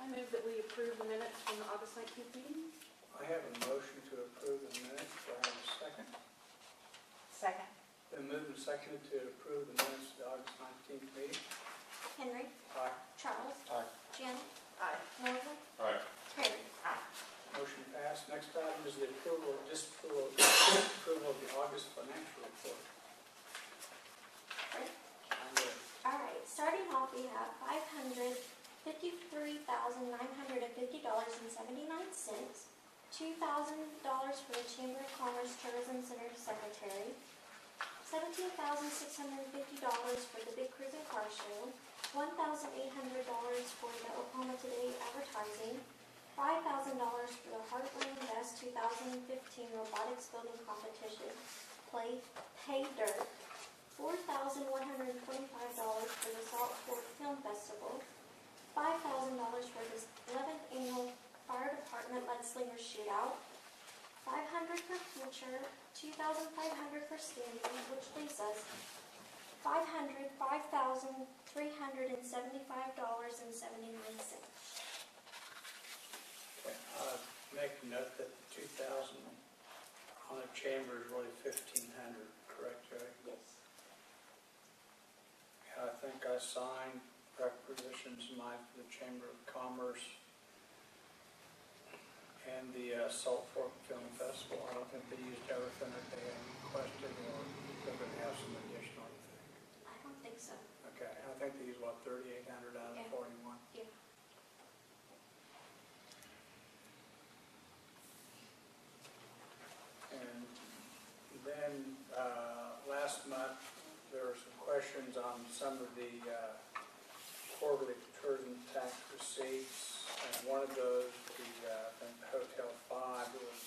move that we approve the minutes from the August 19th meeting. I have a motion to approve the minutes. Do I have a second? Second. Been moved and seconded to approve the minutes of the August 19th meeting. Henry. Aye. Charles. Aye. Janet. Aye. Norval. Aye. Terry. Aye. Motion passed. Next item is the approval or disapproval of the August financial report. I'm good. All right, starting off, we have $553,950.79, $2,000 for the Chamber of Commerce Tourism Center Secretary, $17,650 for the Big Cruise and Car Show, $1,800 for the Oklahoma Today advertising, $5,000 for the Heartland Best 2015 Robotics Building Competition, Pay Dirt, $4,125 for the Salt Fork Film Festival, $5,000 for the 11th Annual Fire Department Mudslinger Shootout, $500 for Future, $2,500 for Standing, which leaves us $503,375.79. Okay, make a note that the 2,000 on the chamber is really 1,500, correct, Jody? Yes. I think I signed requisitions tonight for the Chamber of Commerce and the Salt Fork Film Festival. I don't think they used everything that they had requested, or they're going to have some additional, you think? I don't think so. Okay, I think they used, what, 3,800 out of 41? Yeah. And then last month, there were some questions on some of the quarterly tourism tax receipts. And one of those, I think Hotel 5, it was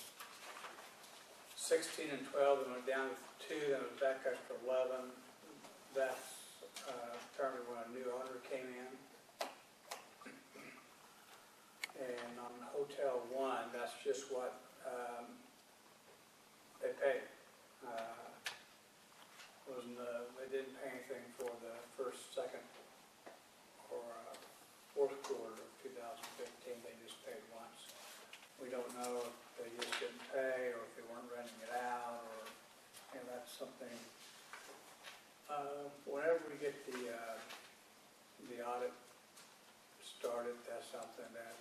16 and 12, and went down to 2, then it was back up to 11. That's determined when a new owner came in. And on Hotel 1, that's just what they paid. They didn't pay anything for the first, second, or fourth quarter of 2015. They just paid once. We don't know if they just didn't pay, or if they weren't renting it out, or that's something. Whenever we get the audit started, that's something that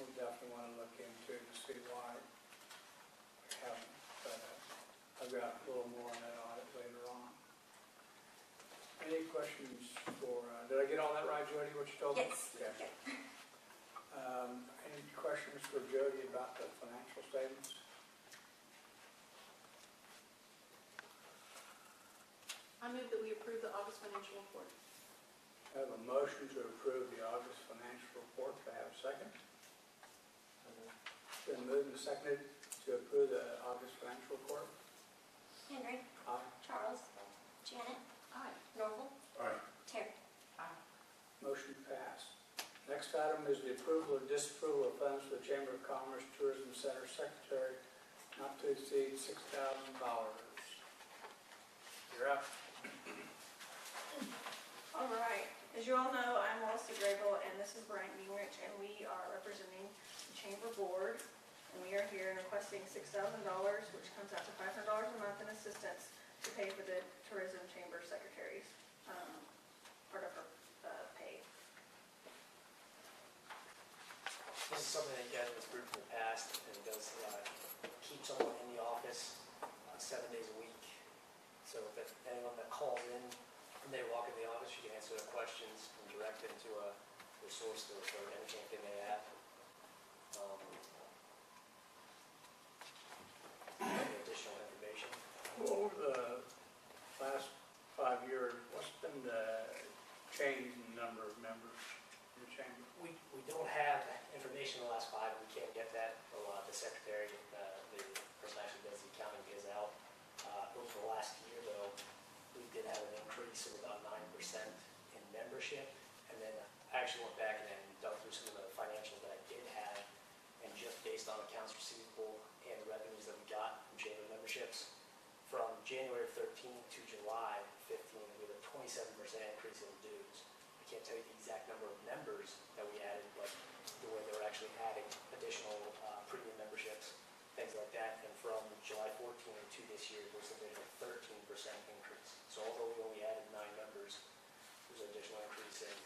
we definitely want to look into to see why we haven't. But I've got a little more on that audit later on. Any questions for, did I get all that right, Jody, what you told me? Yes. Okay. Any questions for Jody about the financial statements? I move that we approve the August financial report. I have a motion to approve the August financial report. Do I have a second? It's been moved and seconded to approve the August financial report. Henry. Aye. Charles. Janet. Aye. Norval. Aye. Terry. Aye. Motion passed. Next item is the approval or disapproval of funds for the Chamber of Commerce Tourism Center Secretary, not to exceed $6,000. You're up. All right. As you all know, I'm Melissa Grable, and this is Brian Gingrich, and we are representing the Chamber Board. And we are here and requesting $6,000, which comes out to $500 a month in assistance to pay for the Tourism Chamber Secretary's part of her pay. This is something that you guys have approved in the past, and it does keep someone in the office 7 days a week. So if anyone that calls in and they walk in the office, you can answer their questions and direct them to a resource for anything they may have. Any additional information? Over the last 5 years, what's been the change in the number of members in the Chamber? We don't have information in the last 5, and we can't get that. The secretary, the person actually does the accounting, is out. Over the last year, though, we did have an increase of about 9% in membership. And then I actually went back and dug through some of the financials that I did have, and just based on accounts receivable and the revenues that we got from chamber memberships, from January 13th to July 15th, we had a 27% increase in dues. I can't tell you the exact number of members that we added, but July 14 to this year, there's an additional 13% increase. So although we only added 9 members, there's an additional increase in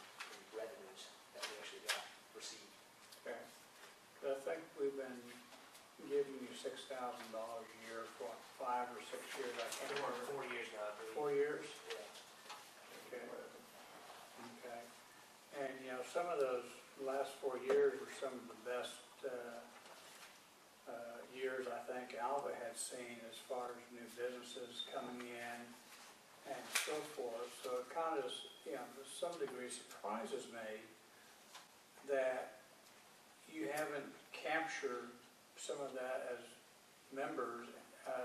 revenues that we actually received. Okay. I think we've been giving you $6,000 a year for what, 5 or 6 years, I can't remember. 4 years now, I believe. 4 years? Yeah. Okay. Okay. And, you know, some of those last 4 years were some of the best years I think Alva had seen as far as new businesses coming in and so forth. So it kind of, you know, to some degree surprises me that you haven't captured some of that as members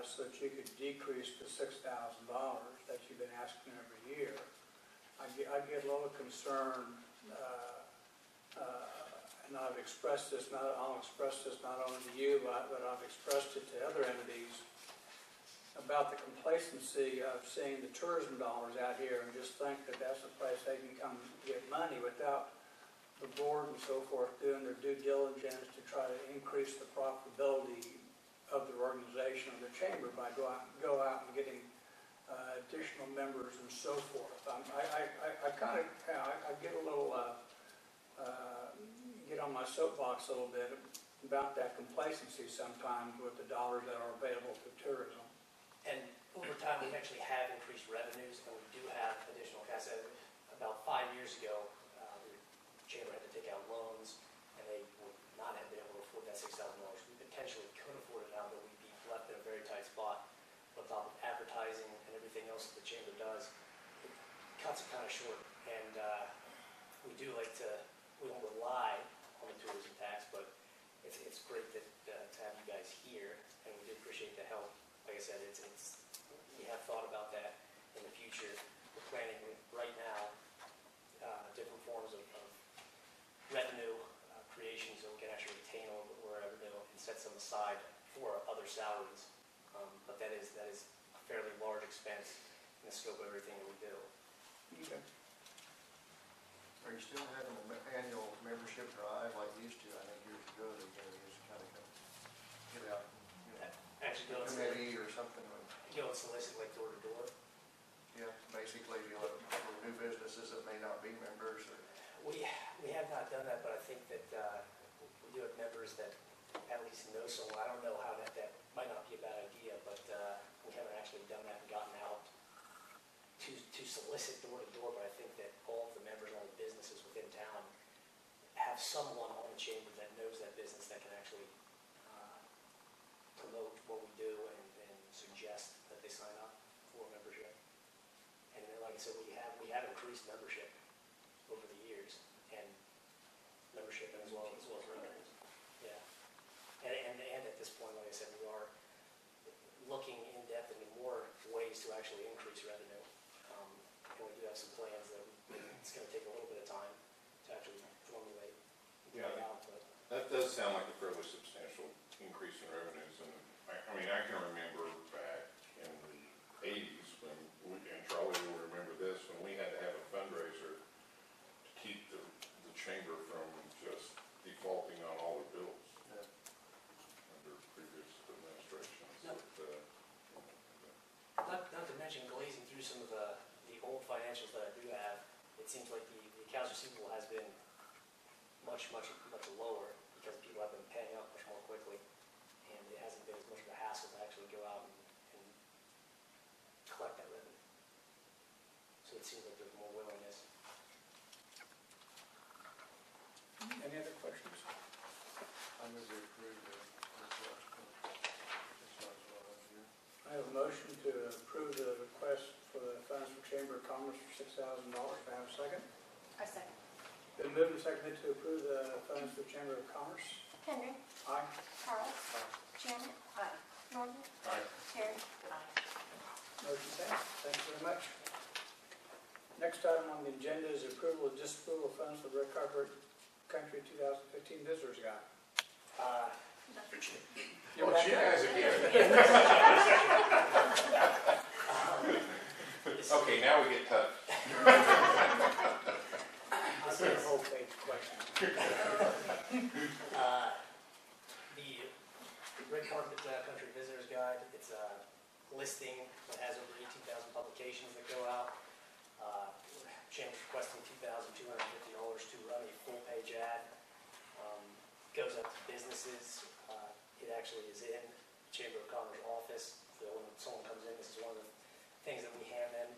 so that you could decrease the $6,000 that you've been asking every year. I get a little concerned, and I'll express this not only to you, but I've expressed it to other entities about the complacency of seeing the tourism dollars out here and just think that that's a place they can come get money without the board and so forth doing their due diligence to try to increase the profitability of their organization or the chamber by go out and getting additional members and so forth. I kind of I get a little get on my soapbox a little bit about that complacency sometimes with the dollars that are available to tourism. And over time, we actually have increased revenues, and we do have additional cash. About 5 years ago, the chamber had to take out loans, and they would not have been able to afford that $6,000. We potentially could afford it now, but we'd be left in a very tight spot. On top of advertising and everything else that the chamber does, it cuts it kind of short. And we do like to, we don't rely on the tourism tax, but it's great that to have you guys here, and we do appreciate the help. Like I said, we have thought about that in the future. We're planning right now different forms of revenue creation so we can actually retain a little bit more revenue and set some aside for other salaries. But that is a fairly large expense in the scope of everything that we do. Okay. Are you still having an annual membership drive like you used to? I think years ago they just kind of get out, you know, Actually, go and committee or something. solicit like door to door. Yeah, basically you look for new businesses that may not be members. Or We have not done that, but I think that we do have members that at least know someone. I don't know how that might not be a bad idea, but we haven't actually done that and gotten out to solicit door to door. But I think that all of the members, all the businesses within town have someone on the chamber that knows that business that can actually promote what we do and suggest that they sign up for membership. And then, like I said, we have increased membership over the years, and membership as well as revenues. Yeah. And at this point, like I said, we are looking in depth into more ways to actually increase revenue. And we do have some plans that it's going to take a little bit of time to actually formulate and carry out. But that does sound like a fairly substantial increase in revenues. And I mean, I can remember back in the 80s when and Charlie will remember this, when we had to have a fundraiser to keep the chamber from just defaulting on all their bills under previous administrations. No. Not to mention glazing through some of the old financials that I do have, it seems like the accounts receivable has been much lower because people have been paying up much more quickly, and it hasn't been as much of a hassle to actually go out and collect that revenue. So it seems like there's more willingness. Any other questions? I move to approve the request. I have a motion to approve the request for the funds for Chamber of Commerce for $6,000. Do I have a second? I second. Been moved and seconded to approve the funds for Chamber of Commerce. Henry, Aye. Carl, Janet, Aye. Norton, Aye. Terry. Aye. Motion passed. Thank you very much. Next item on the agenda is approval of disapproval of funds for the Red Carpet Country 2015 Visitors Guide. Oh, it's you guys again. Okay, now we get tough. I'll say a whole page question. The Red Carpet Country Visitors Guide goes out to businesses. It actually is in the Chamber of Commerce office. So when someone comes in, this is one of the things that we hand them,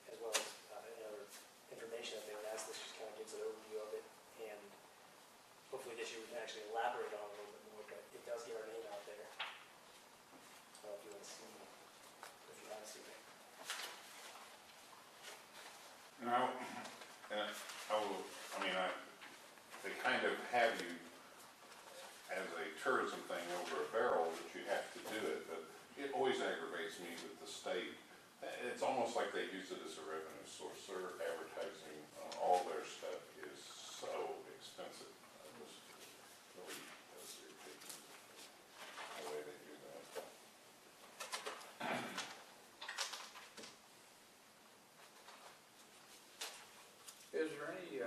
as well as any other information that they would ask. This just kind of gives an overview of it. And hopefully this year we can actually elaborate on it a little bit more, but it does get our name out there. I don't know if you want to see, if you haven't seen it. They kind of have you as a tourism thing over a barrel that you have to do it, but it always aggravates me that the state, it's almost like they use it as a revenue source. Their advertising on all their stuff is so expensive. It just really does irritate me, the way they do that. Is there any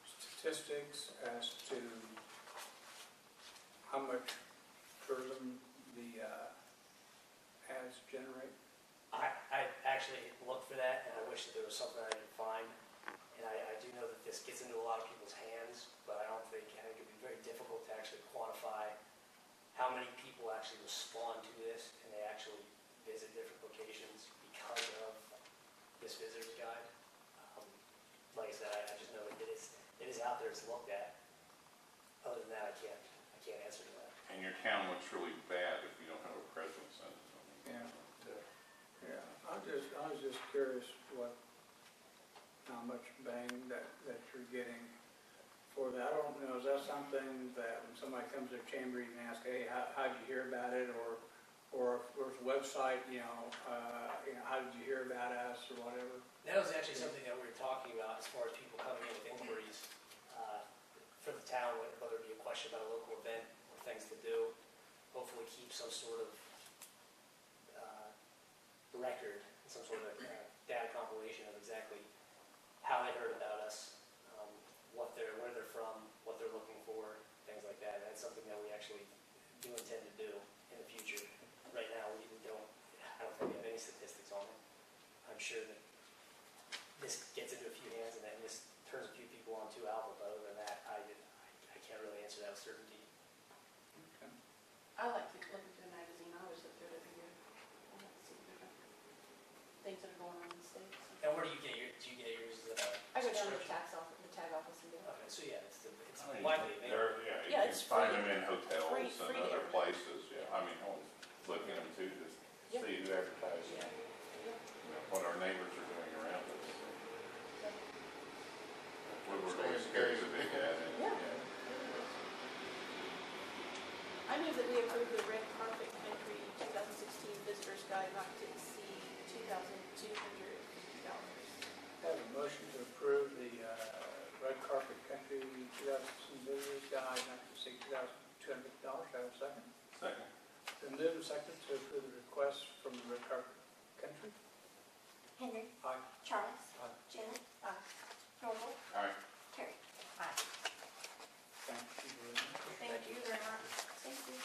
statistics as to how much tourism the ads generate? I actually looked for that, and I wish that there was something I could find. And I do know that this gets into a lot of people's hands, but I think it would be very difficult to actually quantify how many people actually respond to this and they actually visit different locations because of this visitor's guide. Like I said, I just know that it is out there, it's looked at. Other than that, I can't answer to that. And your town looks really bad if you don't have a presence in it. Yeah. Yeah, I was just curious how much bang that you're getting for that. I don't know, is that something that when somebody comes to the chamber, you can ask, hey, how'd you hear about it? Or if there's a website, how did you hear about us or whatever? That was actually something that we were talking about as far as people coming in with inquiries for the town, whether it be a question about a local event or things to do. Hopefully keep some sort of record, some sort of data compilation of exactly how they heard about us, where they're from, what they're looking for, things like that. And that's something that we actually do intend to do in the future. Right now, I don't think we have any statistics on it. I'm sure that this gets into a few hands and then this turns a few people onto Alva, but other than that, I can't really answer that with certainty. Okay. I like to look into the magazine, I always look through it every year. I like to see the different things that are going on in the States. And where do you get yours? I go down to the subscription? tag office and do it. Okay, so yeah, it's I mean, widely available. you Yeah, can it's find free. them in hotels Free and to other get. places, yeah. I mean, I always look in them too, just Yep. see who advertises, Yeah. what our neighbors are doing around us. Woodward always carries a big ad in. Yeah. I move that we approve the Red Carpet Country 2016 Visitor's Guide not to exceed $2,250. Have a motion to approve the Red Carpet Country 2016 Visitors Guide not to exceed $2,250. Have a second? Second. Then moved and seconded to approve the request from the Red Carpet Country. Henry. Aye. Charles. Aye. Janet. Aye. Norval. All right. Terry. Aye. Thank you very much. Thank you very much. Thank you.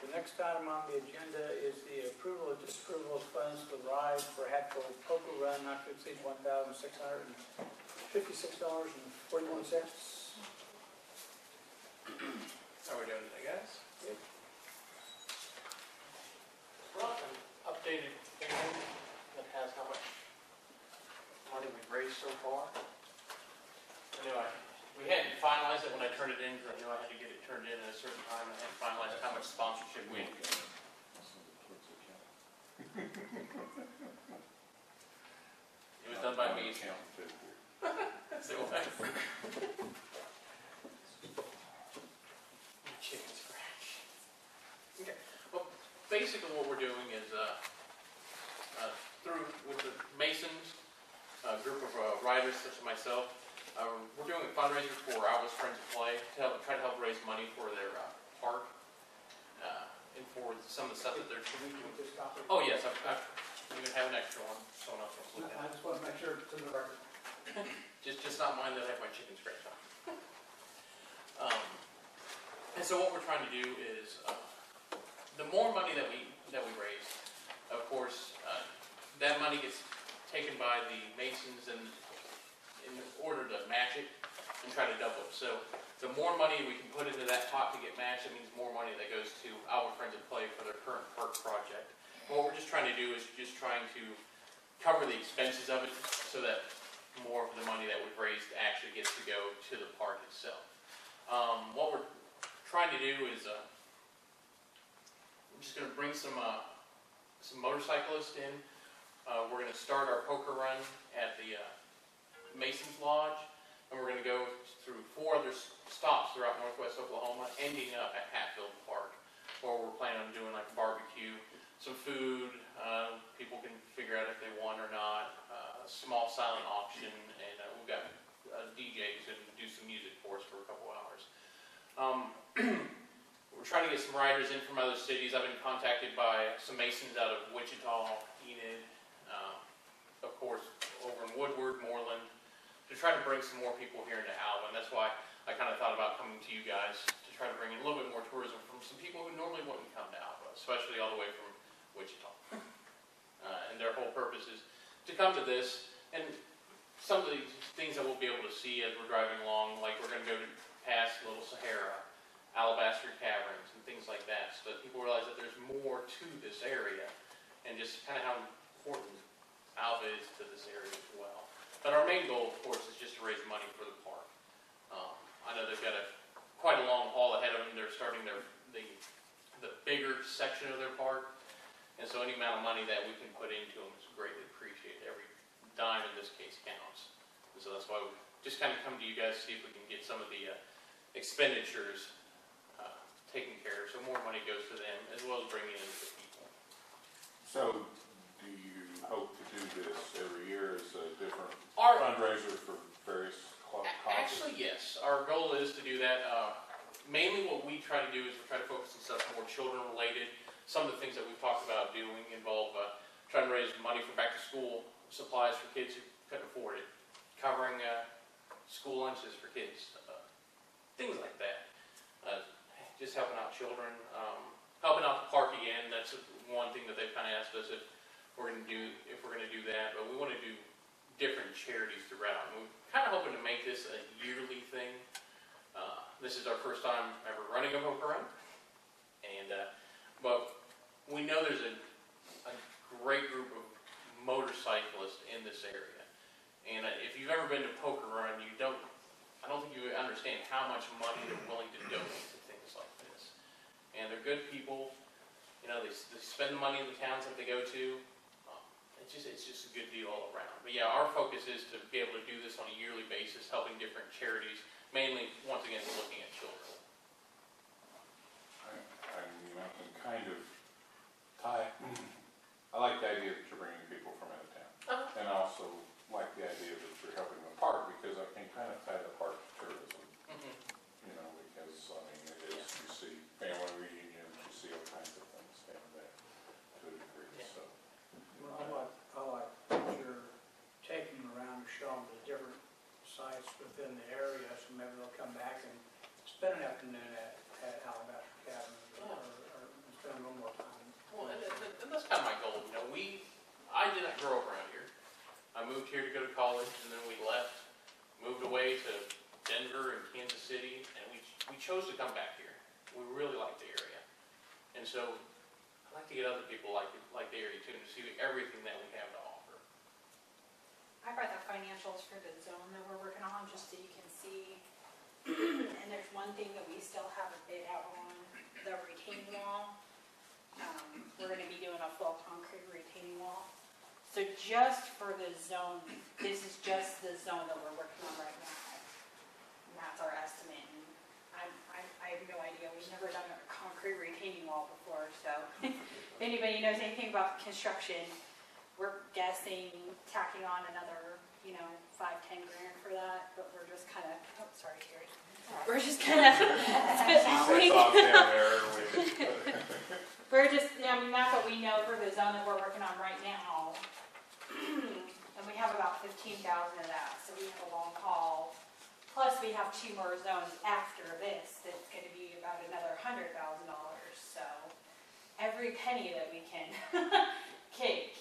The next item on the agenda is the approval or disapproval of funds for the ride for Hatfield Poker Run not to exceed $1,656.41. How we doing today, guys? Good. Brought an updated figure that has how much money we've raised so far. We hadn't finalized it when I turned it in, because I knew I had to get it turned in at a certain time. I hadn't finalized how much sponsorship we It was done by me. So chicken scratch. Okay. Well, basically what we're doing is through with the Masons, a group of riders such as myself, we're doing a fundraiser for Alva's Friends of Play to try to help raise money for their park and for some of the stuff that they're doing. Oh yes, I even have an extra one. Someone else wants to look at it. I just want to make sure it's in the record. Just not mine that I have my chicken scratch on. And so what we're trying to do is, the more money that we raise, of course, that money gets taken by the Masons, and in order to match it, and try to double it. So the more money we can put into that pot to get matched, it means more money that goes to Alva Friends of Play for their current park project. What we're just trying to do is just trying to cover the expenses of it so that more of the money that we've raised actually gets to go to the park itself. What we're trying to do is we're just going to bring some motorcyclists in. We're going to start our poker run at the Mason's Lodge, and we're going to go through 4 other stops throughout northwest Oklahoma, ending up at Hatfield Park, where we're planning on doing like a barbecue, some food, people can figure out if they won or not, a small silent auction, and we've got DJs and do some music for us for a couple hours. We're trying to get some riders in from other cities. I've been contacted by some Masons out of Wichita, Enid, of course, over in Woodward, Moreland, to try to bring some more people here into Alva. And that's why I kind of thought about coming to you guys to try to bring in a little bit more tourism from some people who normally wouldn't come to Alva, especially all the way from Wichita. And their whole purpose is to come to this, and some of the things that we'll be able to see as we're driving along, like we're going to go past Little Sahara, Alabaster Caverns, and things like that, so that people realize that there's more to this area, and just kind of how important Alva is to this area as well. But our main goal, of course, is just to raise money for the park. I know they've got quite a long haul ahead of them. They're starting the bigger section of their park, and so any amount of money that we can put into them is greatly appreciated. Every dime in this case counts, and so that's why we just kind of come to you guys to see if we can get some of the expenditures taken care of, so more money goes to them as well as bringing in the people. So, do you hope to do this every year as a different fundraiser for various causes? Actually, yes. Our goal is to do that. Mainly what we try to do is we try to focus on stuff more children related. Some of the things that we've talked about doing involve trying to raise money for back to school supplies for kids who couldn't afford it, covering school lunches for kids, things like that. Just helping out children, helping out the park again. That's one thing that they've kind of asked us if we're going to do that. But we want to do different charities throughout. And we're kind of hoping to make this a yearly thing. This is our first time ever running a poker run, and but we know there's a great group of motorcyclists in this area. And if you've ever been to poker run, I don't think you understand how much money they're willing to donate to things like this. And they're good people. You know, they spend the money in the towns that they go to. It's just a good deal all around. But yeah, our focus is to be able to do this on a yearly basis, helping different charities, mainly, once again, looking at children. I can kind of tie. I like the idea that you're bringing people from out of town. And I also like the idea that you're helping the park, because I can kind of tie the park to tourism. You know, because, I mean, it is, you see family reunions, you see all kinds of things down there to a degree, so. Well, I like that you're taking them around and showing the different sites within the area, so maybe they'll come back and spend an afternoon at Alabaster Cabin, or spend a little more time. Well, and that's kind of my goal. You know, I did not grow up around here. I moved here to go to college, and then we left, moved away to Denver and Kansas City, and we chose to come back here. We really like the area, and so I'd like to get other people like the area too, to see everything that we have to offer. I brought the financials for the zone that we're working on, just so you can see. And there's one thing that we still have a bid out on, the retaining wall. We're gonna be doing a full concrete retaining wall. So just for the zone, this is just the zone that we're working on right now. And that's our estimate. And I have no idea, we've never done a concrete retaining wall before, so if anybody knows anything about construction, we're guessing tacking on another, 5-10 grand for that, but we're just kind of, oh, sorry, Terry. We're just kind of spitballing. We're just, that's what we know for the zone that we're working on right now. And we have about 15,000 of that, so we have a long haul. Plus we have 2 more zones after this that's going to be about another $100,000. So every penny that we can keep,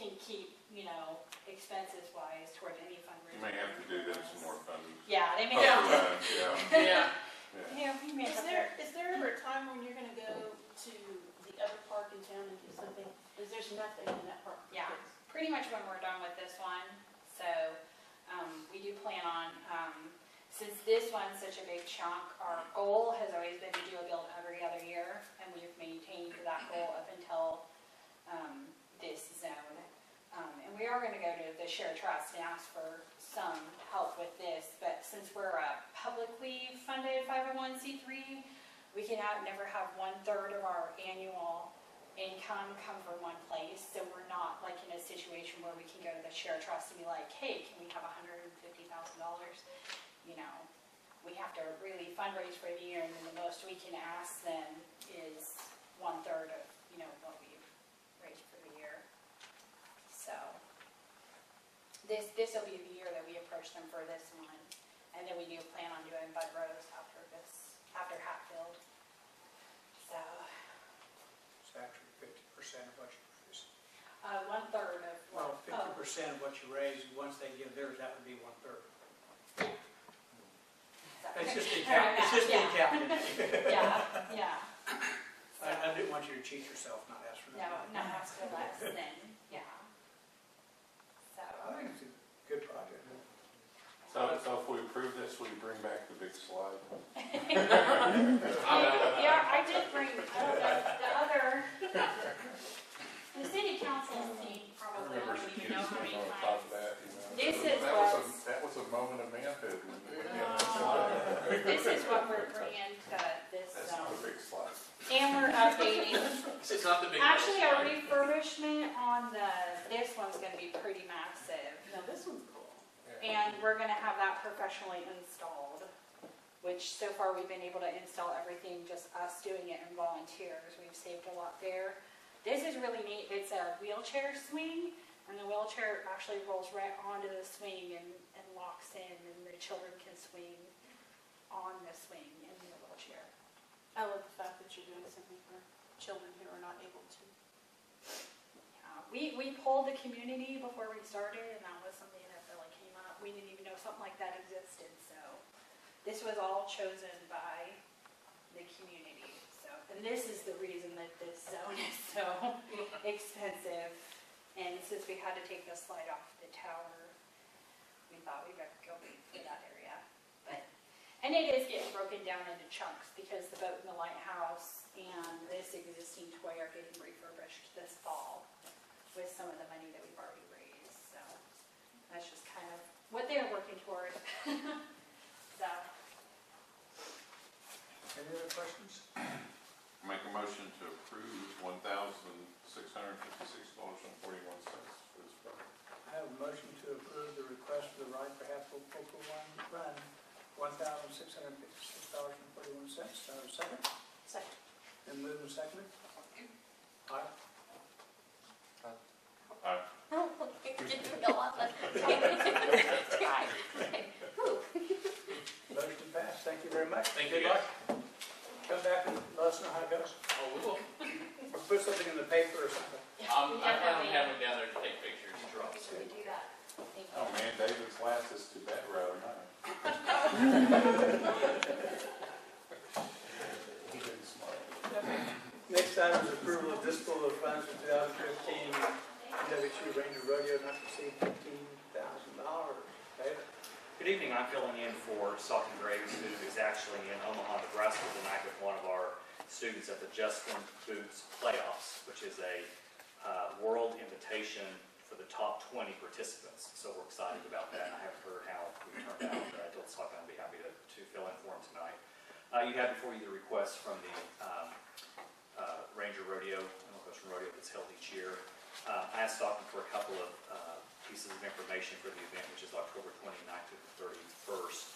expenses wise toward any fundraiser. You may have to do them some more fun. Yeah, they may poker have to. runs, yeah. there's nothing in that park. Yeah. Pretty much when we're done with this one. So we do plan on, since this one's such a big chunk, our goal has always been to do a build every other year, and we've maintained that goal up until this zone. And we are going to go to the Share Trust and ask for some help with this, but since we're a publicly funded 501c3, we can never have 1/3 of our annual income come from one place, so we're not like in a situation where we can go to the Share Trust and be like, hey, can we have $150,000? You know, we have to really fundraise for the year, and then the most we can ask them is 1/3 of, you know, what we raised for the year. So this will be the year that we approach them for this one, and then we do plan on doing Bud Rose after Hatfield. So. It's actually 50% of what you raise. 1/3 of Well, what? 50% of what you raise, once they give theirs, that would be 1/3. It's just the account, it's just the accountant. Yeah. I didn't want you to cheat yourself, not ask for No, nothing. not ask for less than, yeah. So. I think it's a good project. So if we approve this, will you bring back the big slide? Yeah, I did bring, the other, the city council seat probably, I don't even know how many times. This is That was a moment of manhood. This is what we're bringing to this That's not a zone. big slide. And we're updating. It's not the big. Actually, our refurbishment on this one's gonna be pretty massive. No, this one's cool. And we're gonna have that professionally installed, which so far we've been able to install everything, just us doing it and volunteers. We've saved a lot there. This is really neat. It's a wheelchair swing, and the wheelchair actually rolls right onto the swing and locks in, and the children can swing on the swing in the wheelchair. I love the fact that you're doing something for children who are not able to. We polled the community before we started, and that was something that really came up. We didn't even know something like that existed, so this was all chosen by the community. So, and this is the reason that this zone is so expensive. And since we had to take the slide off the tower, we thought we'd better go for that area. And it is getting broken down into chunks because the boat in the lighthouse and this existing toy are getting refurbished this fall with some of the money that we've already raised. So that's just kind of what they're working toward. So. Any other questions? Make a motion to approve $1,656.41 for this project. I have a motion to approve the request for the right for Hatfield Local Run, $1,656.41. Do I have a second? Second. Then moved and seconded. Aye. Aye. Oh, didn't go on the. Right. Whew. Motion passed. Thank you very much. Thank you, Good luck. Come back and let us know how it goes. Oh, we will. Or put something in the paper or something. I plan on having down there to take pictures and draw. Should we do that? Thank you. Oh man, David's last is too bad rather than mine. He didn't smile. Next item is approval of disposal of funds for 2015 PWC Ranger Rodeo not to exceed $15,000. David? Good evening, I'm filling in for Stockton Graves, who is actually in Omaha, Nebraska tonight with one of our students at the Justin Boots Playoffs, which is a world invitation for the top 20 participants. So we're excited about that. I haven't heard how we turned out, but I told Stockton I'd be happy to fill in for him tonight. You have before you the request from the Ranger Rodeo, Western Rodeo that's held each year. I asked Stockton for a couple of pieces of information for the event, which is October 29th to the 31st.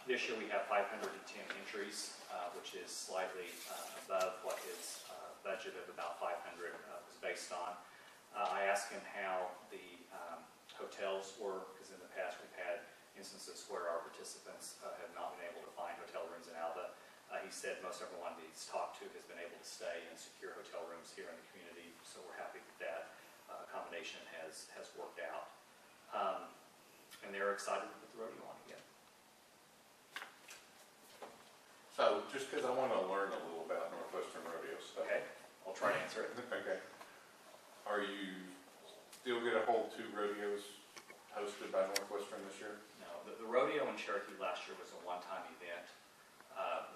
This year we have 510 entries, which is slightly above what his budget of about 500 was based on. I asked him how the hotels were, because in the past we've had instances where our participants have not been able to find hotel rooms in Alva. He said most everyone that he's talked to has been able to stay in secure hotel rooms here in the community, so we're happy that combination has worked out. And they're excited to put the rodeo on again. So, just because I want to learn a little about Northwestern Rodeo stuff. Okay, I'll try to answer it. Okay. are you still gonna hold 2 rodeos hosted by Northwestern this year? No, the rodeo in Cherokee last year was a one-time event.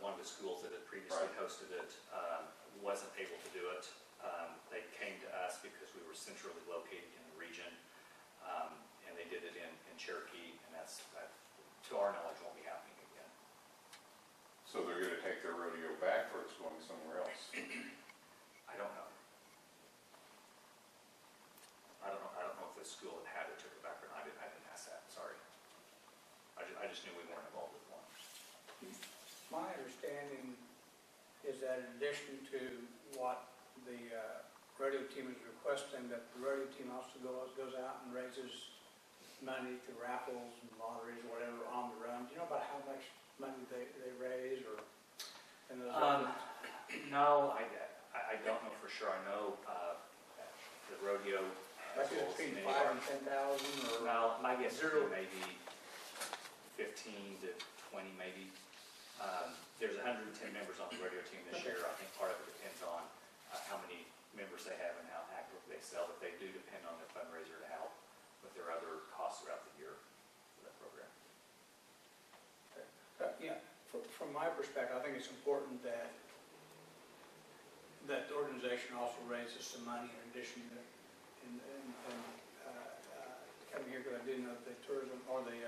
One of the schools that had previously Right. hosted it wasn't able to do it. They came to us because we were centrally located in the region, and they did it in Cherokee, and that's, to our knowledge, won't be happening again. So they're gonna take their rodeo back, or it's going somewhere else? I don't know. I don't know if the school had it, took it back or not. I didn't ask that, sorry. I just knew we weren't involved with one. My understanding is that in addition to what the rodeo team is requesting, that the rodeo team also goes out and raises money through raffles and lotteries or whatever on the run. Do you know about how much money they raise or? And those No, I don't know for sure. I know the rodeo. Like between 5,000 and 10,000 or? Well, my guess is maybe 15 to 20 maybe. There's 110 members on the rodeo team this year. I think part of it depends on how many members they have and how active they sell, but they do depend on their fundraiser to help with their other costs throughout the year for that program. Yeah, from my perspective, I think it's important that the organization also raises some money in addition to coming here, because I do know that the tourism or the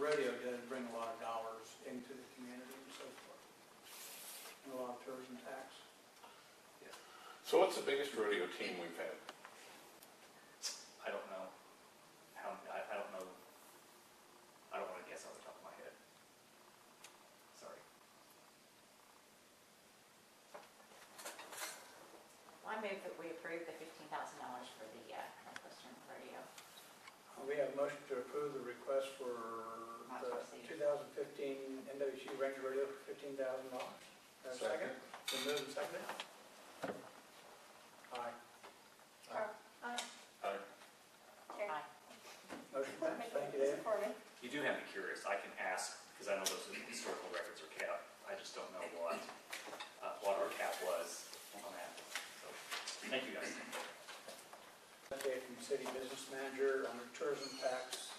rodeo does bring a lot of dollars into the community and so forth, and a lot of tourism tax. So what's the biggest rodeo team we've had? I don't know. I don't know. I don't want to guess off the top of my head. Sorry. I move that we approve the $15,000 for the Northwestern rodeo. We have a motion to approve the request for the 2015 NWC Ranger Rodeo for $15,000. Second. Been moved and seconded. Aye. Aye. Aye. Motion passed. Thank you, Dave. You do have me curious. I can ask, because I know those historical records are kept. I just don't know what our cap was on that. So, thank you guys. Update from City Business Manager under tourism tax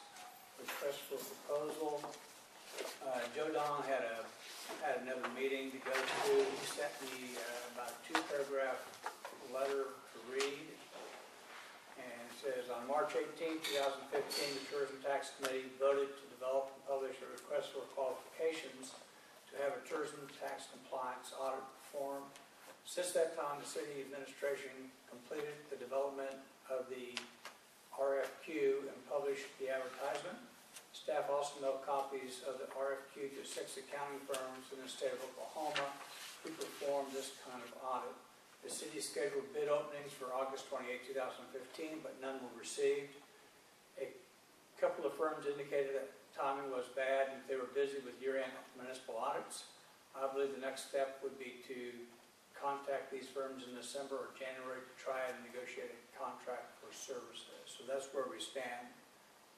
request for proposal. Joe Don had another meeting to go to. He sent me about a 2-paragraph letter to read. And it says, on March 18, 2015, the Tourism Tax Committee voted to develop and publish a request for qualifications to have a tourism tax compliance audit performed. Since that time, the city administration completed the development of the RFQ and published the advertisement. Staff also mailed copies of the RFQ to 6 accounting firms in the state of Oklahoma who perform this kind of audit. The city scheduled bid openings for August 28, 2015, but none were received. A couple of firms indicated that timing was bad and they were busy with year-end municipal audits. I believe the next step would be to contact these firms in December or January to try and negotiate a contract for services. So that's where we stand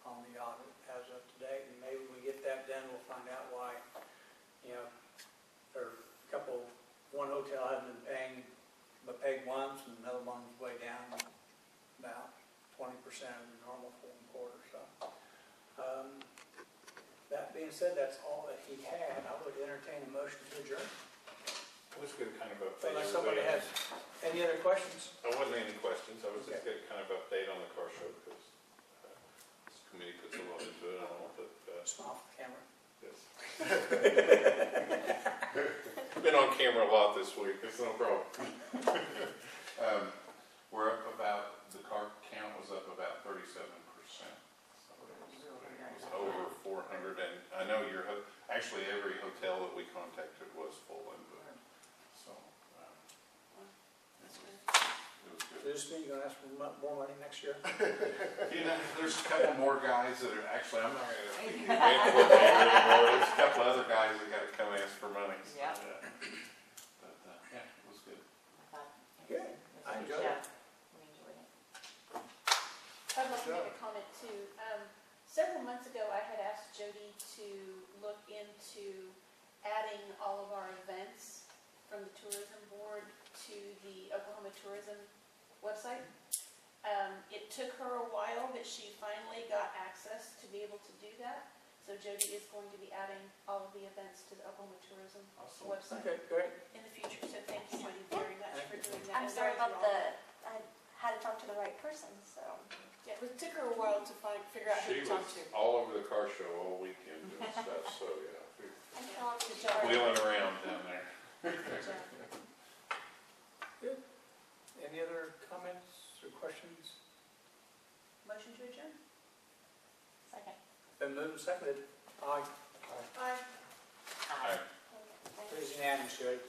on the audit as of today. And maybe when we get that done, we'll find out why, there are a couple, one hotel hasn't been paying, but paid once, and another one's way down about 20% of the normal full quarter. So, that being said, that's all that he had. I would entertain a motion to adjourn. Let's get kind of update. Unless somebody has any other questions? There wasn't any questions. I was just getting kind of update on the car show because this committee puts a lot into it and all, but. Smile for the camera. Yes. Been on camera a lot this week. It's no problem. We're up about, the car count was up about 37%. So it was over 400, and I know actually every hotel that we contacted was full and booked. So it was good. Does this mean you're going to ask for more money next year? There's a couple more guys that are actually, I'm not going to speak the event coordinator anymore. There's a couple other guys that got to come ask for money. So, Yeah. But yeah, it was good. Good. I enjoyed it. We enjoyed it. I'd like to make a comment too. Several months ago, I had asked Jody to look into adding all of our events from the tourism board to the Oklahoma Tourism website. It took her a while, but she finally got access to be able to do that. So Jody is going to be adding all of the events to the Oklahoma Tourism website Okay, great. in the future. So thank you, Jody, very much for doing that. I'm And sorry going about through all I had to talk to the right person, so. Yeah, it took her a while to figure out who She to talk was to. all over the car show all weekend doing stuff, so yeah. I feel like Good job. Wheeling around down there. Good job. Good. Any other comments or questions? Motion to adjourn? Second. Been moved and seconded. Aye. Aye. Aye. It was unanimous, Jody.